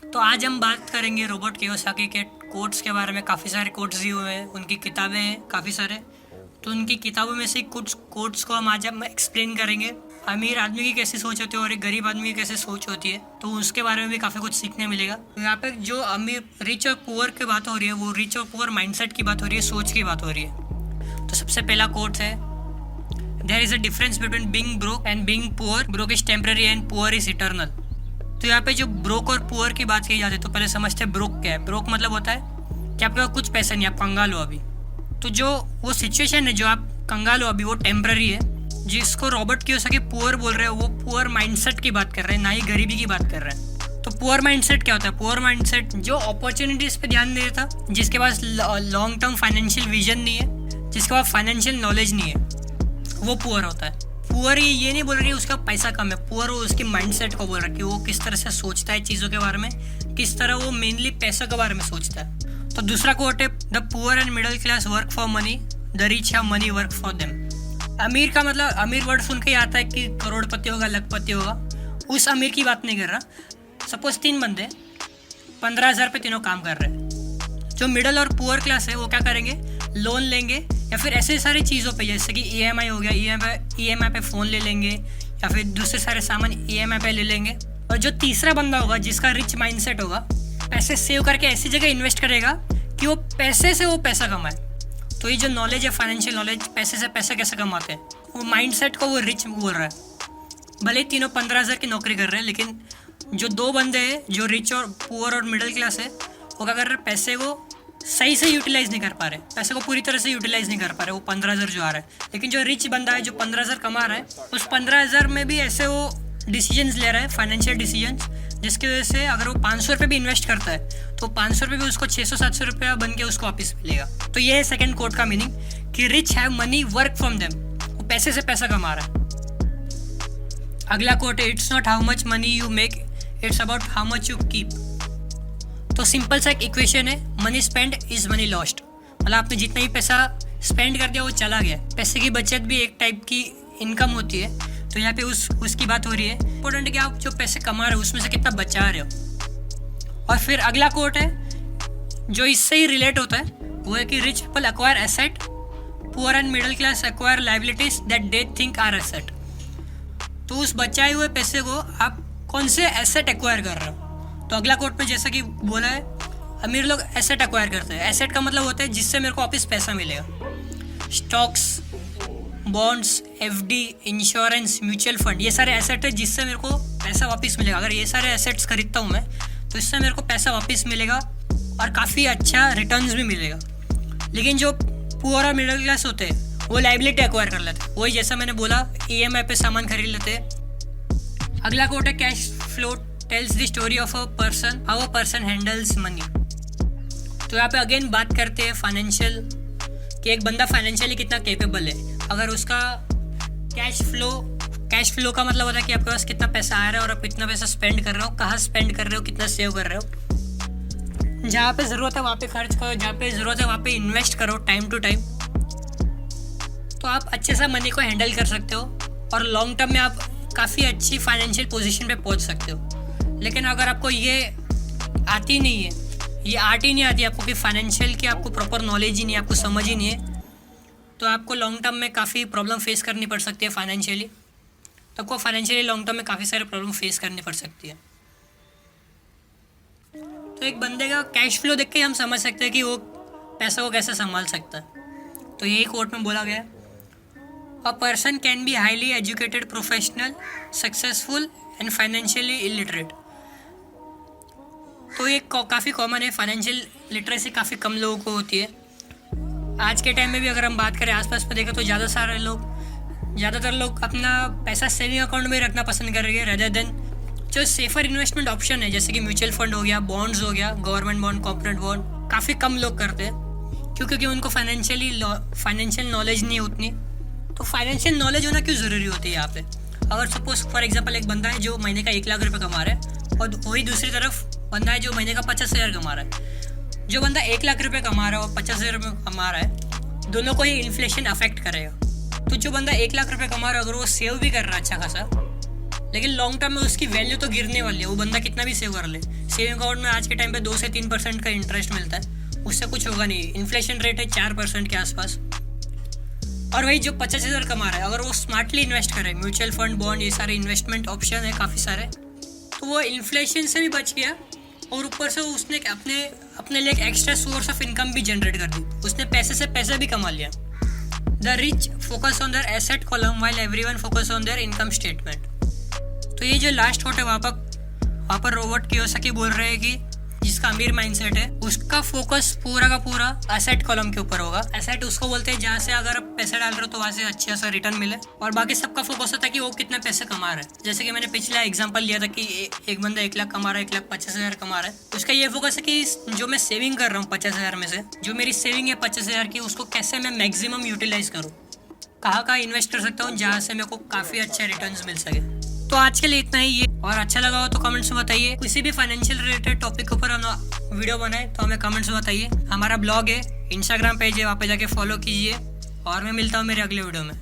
तो आज हम बात करेंगे रोबोट कियोसाकी के कोट्स के बारे में। काफ़ी सारे कोट्स दिए हुए हैं, उनकी किताबें हैं काफ़ी सारे। तो उनकी किताबों में से कुछ कोट्स को हम एक्सप्लेन करेंगे। अमीर आदमी की कैसी सोच होती है और एक गरीब आदमी की कैसे सोच होती है, तो उसके बारे में भी काफ़ी कुछ सीखने मिलेगा। तो यहाँ पे जो अमीर रिच और पुअर की बात हो रही है, वो रिच और पुअर माइंडसेट की बात हो रही है, सोच की बात हो रही है। तो सबसे पहला कोट है, there is a difference between being broke and being poor. Broke is temporary and poor is eternal. तो यहाँ पे जो ब्रोक और पुअर की बात की जाती है, तो पहले समझते हैं ब्रोक क्या है। ब्रोक मतलब होता है कि आपके पास कुछ पैसा नहीं, आप कंगाल हो अभी। तो जो वो सिचुएशन है, जो आप कंगाल हो अभी, वो टेम्पररी है। जिसको रॉबर्ट कियोसाकी पुअर बोल रहे हैं, वो पुअर माइंडसेट की बात कर रहे हैं, ना ही गरीबी की बात कर रहे हैं। तो पुअर माइंडसेट क्या होता है? पुअर माइंडसेट जो अपॉर्चुनिटीज़ पे ध्यान दे देता, जिसके पास लॉन्ग टर्म फाइनेंशियल विजन नहीं है, जिसके पास फाइनेंशियल नॉलेज नहीं है, वो पुअर होता है। पुअर ये नहीं बोल रही है उसका पैसा कम है, पुअर वो उसकी माइंडसेट को बोल रहा है कि वो किस तरह से सोचता है चीज़ों के बारे में, किस तरह वो मेनली पैसा के बारे में सोचता है। तो दूसरा कोट है, the poor and middle class work for money, the rich have money work for them. अमीर का मतलब, अमीर वर्ड सुन के ही आता है कि करोड़पति होगा, लखपति होगा। उस अमीर की बात नहीं कर रहा। सपोज 3 बंदे 15,000 पे तीनों काम कर रहे हैं। जो मिडिल और पुअर क्लास है वो क्या करेंगे, लोन लेंगे या फिर ऐसे सारी चीज़ों पे, जैसे कि EMI हो गया, EMI पे फ़ोन ले लेंगे या फिर दूसरे सारे सामान EMI पे ले लेंगे। और जो तीसरा बंदा होगा, जिसका रिच माइंडसेट होगा, पैसे सेव करके ऐसी जगह इन्वेस्ट करेगा कि वो पैसे से वो पैसा कमाए। तो ये जो नॉलेज है, फाइनेंशियल नॉलेज, पैसे से पैसा कैसे कमाते हैं, वो माइंडसेट को वो रिच बोल रहा है। भले ही तीनों 15,000 की नौकरी कर रहे हैं, लेकिन जो 2 बंदे हैं, जो रिच और पुअर और मिडिल क्लास है, वो क्या कर रहे हैं, पैसे को सही से यूटिलाइज़ नहीं कर पा रहे, पैसे को पूरी तरह से यूटिलाइज़ नहीं कर पा रहे। वो 15,000 जो आ रहा है, लेकिन जो रिच बंदा है, जो 15,000 कमा रहा है, उस 15,000 में भी ऐसे वो डिसीजंस ले रहा है, फाइनेंशियल डिसीजंस, जिसकी वजह से अगर वो 500 रुपये भी इन्वेस्ट करता है, तो 500 रुपये भी उसको 600-700 रुपया बन के उसको वापस मिलेगा। तो ये है सेकंड कोट का मीनिंग, कि rich have money work from them, वो पैसे से पैसा कमा रहा है। अगला कोट है, it's not how much money you make, it's about how much you keep. तो सिंपल सा एक इक्वेशन है, money spend is money lost. मतलब आपने जितना ही पैसा स्पेंड कर दिया वो चला गया। पैसे की बचत भी एक टाइप की इनकम होती है। तो यहाँ पे उसकी बात हो रही है। इंपॉर्टेंट है कि आप जो पैसे कमा रहे हो उसमें से कितना बचा रहे हो। और फिर अगला कोट है जो इससे ही रिलेट होता है, वो है कि rich people acquire asset, poor and middle class acquire liabilities that they think are asset. तो उस बचाए हुए पैसे को आप कौन से एसेट एक्वायर कर रहे हो। तो अगला कोट में जैसा कि बोला है, अमीर लोग एसेट एक्वायर करते हैं। एसेट का मतलब होता है जिससे मेरे को वापस पैसा मिलेगा। Stocks, bonds, FD, insurance, mutual fund, ये सारे एसेट है जिससे मेरे को पैसा वापस मिलेगा। अगर ये सारे एसेट्स खरीदता हूँ मैं, तो इससे मेरे को पैसा वापस मिलेगा और काफ़ी अच्छा रिटर्न्स भी मिलेगा। लेकिन जो पुअर और मिडिल क्लास होते हैं, वो लाइबिलिटी एक्वायर कर लेते हैं। वही जैसा मैंने बोला, EMI पे सामान खरीद लेते हैं। अगला कोट है, cash flow tells the story of a person, how a person handles money. तो यहाँ पे अगेन बात करते हैं फाइनेंशियल, कि एक बंदा फाइनेंशियली कितना कैपेबल है। अगर उसका कैश फ्लो का मतलब होता है कि आपके पास कितना पैसा आ रहा है और आप कितना पैसा स्पेंड कर रहे हो, कहाँ स्पेंड कर रहे हो, कितना सेव कर रहे हो। जहाँ पे ज़रूरत है वहाँ पे खर्च करो, जहाँ पे ज़रूरत है वहाँ पे इन्वेस्ट करो टाइम टू टाइम। तो आप अच्छे से मनी को हैंडल कर सकते हो और लॉन्ग टर्म में आप काफ़ी अच्छी फाइनेंशियल पोजीशन पे पहुँच सकते हो। लेकिन अगर आपको ये आती नहीं है, ये आर्ट ही नहीं आती आपको, कि फाइनेंशियल की आपको प्रॉपर नॉलेज ही नहीं है, आपको समझ ही नहीं है, तो आपको लॉन्ग टर्म में काफ़ी प्रॉब्लम फेस करनी पड़ सकती है फाइनेंशियली। तो आपको फाइनेंशियली लॉन्ग टर्म में काफ़ी सारे प्रॉब्लम फेस करनी पड़ सकती है। तो एक बंदे का कैश फ्लो देख के हम समझ सकते हैं कि वो पैसा को कैसे संभाल सकता है। तो यही कोर्ट में बोला गया है, a person can be highly educated, professional, successful and financially illiterate. तो ये काफ़ी कॉमन है, फाइनेंशियल लिटरेसी काफ़ी कम लोगों को होती है। आज के टाइम में भी अगर हम बात करें आसपास में देखें, तो ज़्यादातर लोग अपना पैसा सेविंग अकाउंट में रखना पसंद कर रही है, रेदर देन जो सेफर इन्वेस्टमेंट ऑप्शन है, जैसे कि म्यूचुअल फंड हो गया, बॉन्ड्स हो गया, गवर्नमेंट बॉन्ड, कॉर्पोरेट बॉन्ड। काफ़ी कम लोग करते हैं क्योंकि उनको फाइनेंशियल नॉलेज नहीं है उतनी। तो फाइनेंशियल नॉलेज होना क्यों ज़रूरी होती है यहाँ पे। अगर सपोज फॉर एग्जांपल एक बंदा है जो महीने का 1 लाख रुपये कमा रहा है, और वही दूसरी तरफ बंदा है जो महीने का 50,000 कमा रहा है। जो बंदा 1 लाख रुपये कमा रहा है और 50,000 रुपये कमा रहा है, दोनों को ही इन्फ्लेशन अफेक्ट करेगा। तो जो बंदा 1 लाख रुपये कमा रहा है, अगर वो सेव भी कर रहा है अच्छा खासा, लेकिन लॉन्ग टर्म में उसकी वैल्यू तो गिरने वाली है, वो बंदा कितना भी सेव कर ले। सेविंग अकाउंट में आज के टाइम पे 2 से 3% का इंटरेस्ट मिलता है, उससे कुछ होगा नहीं। इन्फ्लेशन रेट है 4% के आसपास। और वही जो 50,000 कमा रहा है, अगर वो स्मार्टली इन्वेस्ट करे, म्यूचुअल फंड, बॉन्ड, ये सारे इन्वेस्टमेंट ऑप्शन है काफ़ी सारे, तो वो इन्फ्लेशन से भी बच गया और ऊपर से उसने अपने लिए एक एक्स्ट्रा सोर्स ऑफ इनकम भी जनरेट कर दी। उसने पैसे से पैसे भी कमा लिया। The rich focus on their asset column while everyone focus on their income statement. तो ये जो लास्ट कोट है वहाँ पर रॉबर्ट कियोसाकी बोल रहे हैं कि जिसका अमीर माइंडसेट है उसका फोकस पूरा का पूरा एसेट कॉलम के ऊपर होगा। एसेट उसको बोलते हैं जहाँ से अगर आप पैसे डाल रहे हो तो वहाँ से अच्छा सा रिटर्न मिले, और बाकी सबका फोकस होता है कि वो कितना पैसे कमा रहा है। जैसे कि मैंने पिछला एग्जांपल लिया था कि एक बंदा 1 लाख कमा रहा है, 1,50,000 कमा रहा है, उसका ये फोकस है कि जो मैं सेविंग कर रहा हूँ 50,000 में से, जो मेरी सेविंग है 50,000 की, उसको कैसे मैं मैक्सिमम यूटिलाइज करूँ, कहाँ इन्वेस्ट कर सकता हूँ जहाँ से मेरे को काफ़ी अच्छे रिटर्न मिल सके। तो आज के लिए इतना ही है, और अच्छा लगा हो तो कमेंट्स में बताइए। किसी भी फाइनेंशियल रिलेटेड टॉपिक के ऊपर हम वीडियो बनाए तो हमें कमेंट्स में बताइए। हमारा ब्लॉग है, इंस्टाग्राम पेज है, वहाँ पे जाके फॉलो कीजिए, और मैं मिलता हूँ मेरे अगले वीडियो में।